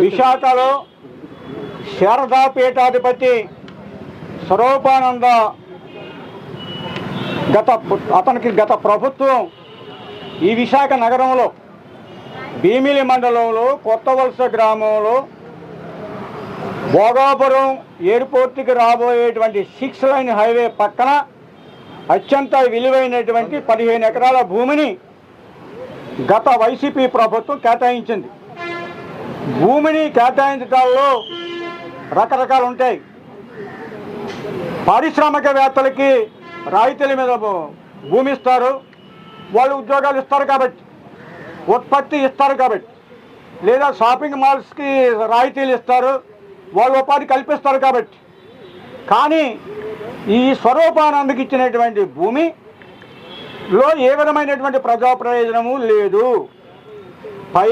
విశాఖలో శారదాపీఠాధిపతి స్వరూపానంద గత ప్రభుత్వం ఈ విశాఖ నగరంలో భీమిలి మండలంలో కొత్తవలస గ్రామంలో భోగాపురం ఎయిర్పోర్ట్కి రాబోయేటువంటి 6 లైన్ హైవే పక్కన అత్యంత విలువైనటువంటి 15 ఎకరాల భూమిని గత వైసీపీ ప్రభుత్వం కేటాయించింది. భూమిని కేటాయించడాల్లో రకరకాలు ఉంటాయి. పారిశ్రామికవేత్తలకి రాయితీల మీద భూమి ఇస్తారు, వాళ్ళు ఉద్యోగాలు ఇస్తారు కాబట్టి, ఉత్పత్తి ఇస్తారు కాబట్టి, లేదా షాపింగ్ మాల్స్కి రాయితీలు ఇస్తారు, వాళ్ళు ఉపాధి కల్పిస్తారు కాబట్టి. కానీ ఈ స్వరూపానందకి ఇచ్చినటువంటి భూమిలో ఏ విధమైనటువంటి ప్రజా ప్రయోజనము లేదు.